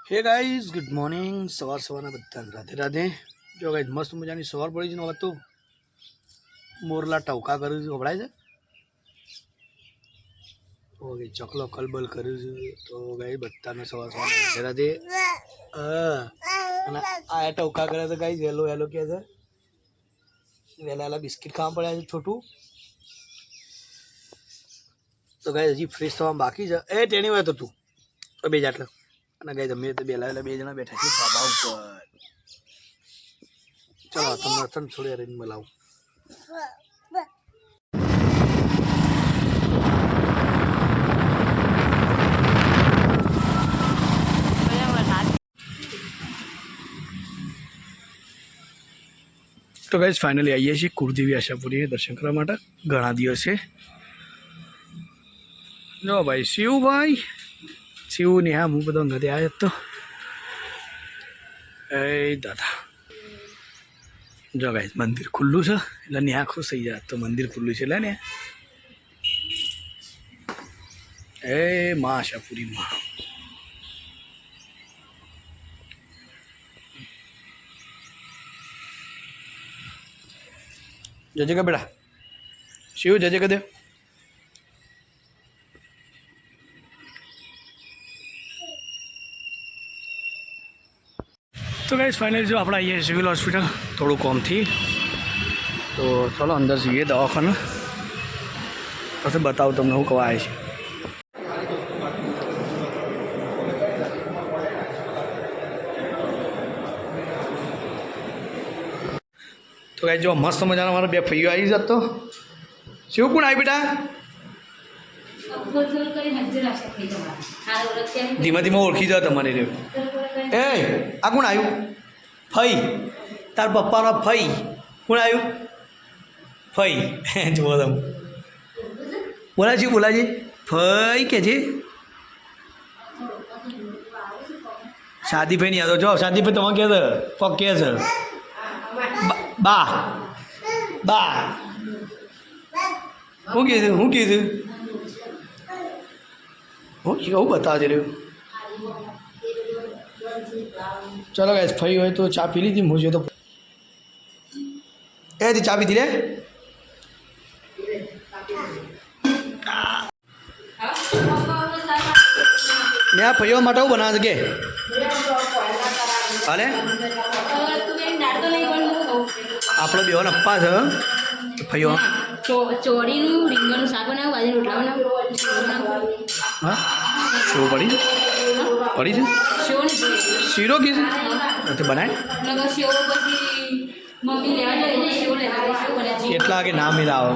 hey guys good morning સવારના બધાને રાધે રાધે જો ગાઈઝ મસ્ત મજાની સવાર પડી છે ને હવે તો મોરલા ટવકા કર્યું છે વપરાય છે ઓકે ચકલો કલબલ કર્યું છે તો ગાઈ બધાને સવારના રાધે રાધે અને આ ટવકા કરે છે ગાઈઝ હેલો હેલો કહે છે વહેલા વહેલા બિસ્કિટ ખાવા પડ્યા છે છોટું તો ગાઈઝ હજી ફ્રેશ થવામાં બાકી છે એ ટેણી હોય તો તું બે જ આટલા અને ગાઈ તમે તો બેલા બે જણા બેઠા છે ધાબા ઉપર ચલો તમને તને છોડી રહીને બોલાવું તો ગાઈઝ ફાઇનલી આવીએ છીએ કુળદેવી આશાપુરી દર્શન કરવા માટે ઘણા દિવસે જો ભાઈ શિવભાઈ શિવ ને હા હું બધો નથી આવ્યો તો એ દાદા જો ગાઈઝ મંદિર ખુલ્લું છે એટલે ને આ ખુશ થઈ જાય તો મંદિર ખુલ્લું છે એટલે ને એ માં આશાપુરી માં જજે કા બેટા શિવ જજે કા દે તો ગાઈઝ ફાઇનલી જો આપણે આવીએ સિવિલ હોસ્પિટલ થોડું કોમથી તો ચાલો અંદર જઈએ દવાખાના પછી બતાવું તમને હું કવા આવે છે તો ગાઈઝ જો મસ્ત મજાના મારા બે ફઈઓ આવી જતો શિવ કોણ આવી બેટા ધીમે ધીમે ઓળખી જાઓ તમારે રે એ આ કોણ આવ્યું ફઈ તાર પપ્પાનો ફઈ કોણ આવ્યું ફઈ જુઓ તમે બોલાજી ફઈ કે છે શાદીભાઈ નહીં આવતો જો શાદીભાઈ તમે કહે છે પગ કહે છે બા બા હું કીધું હું કેવું બતાવજે રહ્યું ચલો ગાઈસ ફઈ હોય તો ચા પી લીધી મુझे તો એ દી ચા પીધી રે ને આ ફઈઓ માટે હું બનાવે છે કે હાલે આપણો બેવાનો અપ્પા છે ફઈઓ ચોળીનું રીંગણનું શાક બનાવું બાજરી રોટલા બનાવું હા શેવ પડી છે શીરો કી છે બનાય કેટલા વાગે ના મેળ આવે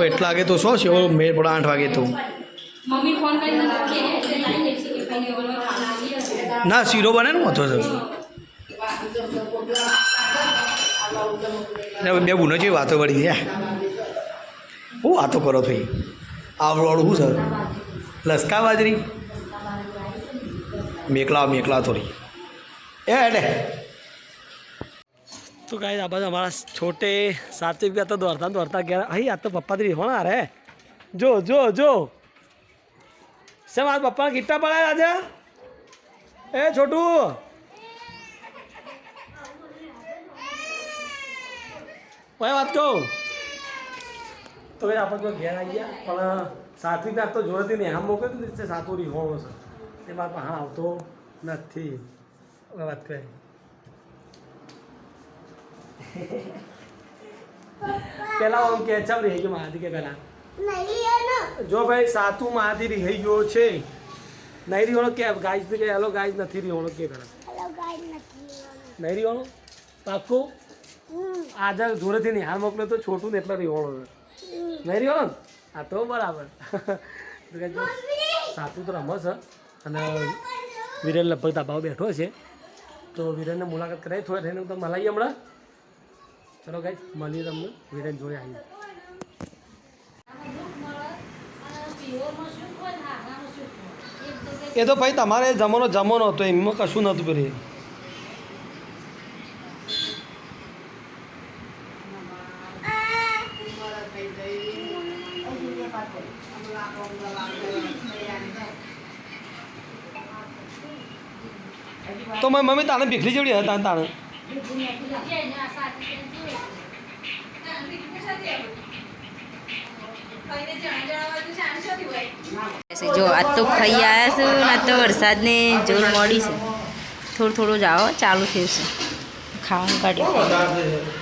એટલા વાગે તો શો શેવ મેળ પડે 8 વાગે તો ના શીરો બને ને મતો છે બે બુનો જેવી વાતો પડી છે હું વાતો કરો ભાઈ આવડું શું છે લસકા બાજરી મેકલા થોડી એટલે તો ગાઈસ આ બધા हमारा छोटे सात्विक भी तो दौड़ता गया भाई आज तो पप्पा तेरी होना रे जो सब आज पप्पा कितना पड़ा राजा ए छोटू वही बात कहूँ तो भाई आप घेर आई गया पर सात्विक आज तो जोड़ती नहीं हम मोके तो सातोरी हो એ બાપા હા આવતો નથી વાત કહે પેલા આમ કે ચમ રહી ગયો મારાથી કે પેલા જો ભાઈ સાતું મારાથી રહી ગયો છે નહીં રહ્યો કે ગાઈસ કે હેલો ગાઈસ નથી રહ્યો કે પેલા નહીં રહ્યો પાક્કું આજે જોડેથી નહીં હાલ મોકલે તો છોટું ને એટલે રહ્યો નહીં રહ્યો ને આ તો બરાબર સાતું તો રમત છે અને વિરેન લગભગ ધાબાઓ બેઠો છે તો વિરેનને મુલાકાત કરાવી થોડા થઈને તો મલાઈએ હમણાં ચલો ગાઈસ મળીએ તમને વિરેન જોડે આવીએ એ તો ભાઈ તમારે જમવાનો હતો એમાં કશું નહોતું કરી તો મમ્મી તાને ભીખલી જેવડી હતા તાને જો આજ તો ખાઈ આવ્યા છું ને આજ તો વરસાદને જોર મોડી છે થોડું થોડું જાઓ ચાલુ થયું છે ખાવાનું કાઢ્યું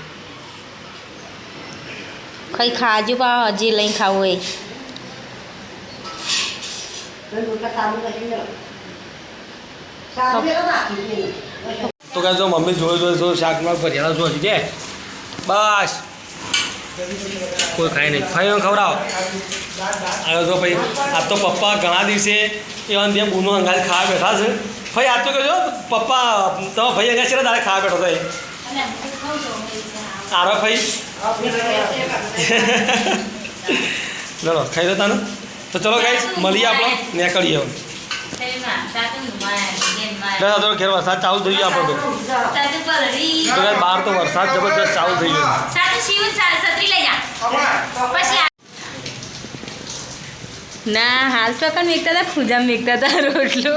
ખાઈ ખાજો પા હજી લઈને ખાવું એ તો કહે જો મમ્મી જોઈ શાકમાં ભરિયાળા જો છે બસ કોઈ ખાય નહીં ખાઈ ખવડાવો આવ્યો તો ભાઈ આ તો પપ્પા ઘણા દિવસે એવા ત્યાં બૂનો અંગાજ ખાવા બેઠા છે ભાઈ આ તો કહેજો પપ્પા તમે ભાઈ અંગાજ છે તારે ખાવા બેઠો થાય આરો ભાઈ ચલો ખાઈ દો તાને તો ચલો ગાઈસ મળીએ આપણે નીકળીએ હવે ઘેર વરસાદ ચાલુ થઈ ગયો આપણે તો બહાર તો વરસાદ જબરદસ્ત ચાલુ થઈ ગયો ના હાલ તો કણ મેકતા હતા ખુજા મેકતા હતા રોટલો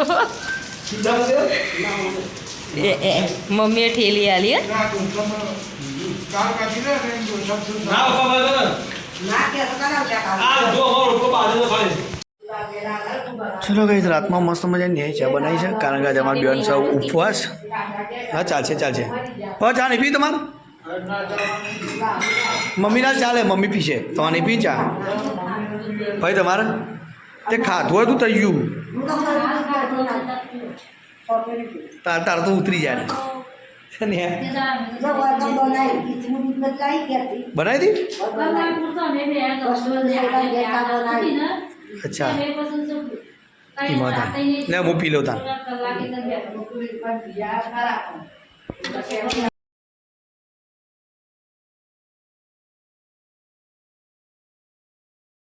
મમ્મીએ ઠેલી આલી ચલો ગઈ રાતમાં મસ્ત મજાની ન્યાય ચા બનાવી છે કારણ કે આજે અમારી બેન સૌ ઉપવાસ હા ચાલશે ચાલશે હા ચા નહીં પી તમારે મમ્મી ના ચાલે મમ્મી પીશે તમારે નહીં પી ચા ભાઈ તમારે તે ખાધું હતું તૈયું તાર તો ઉતરી જાય બનાવી દી અચ્છા એમાં લે હું પી લો તાર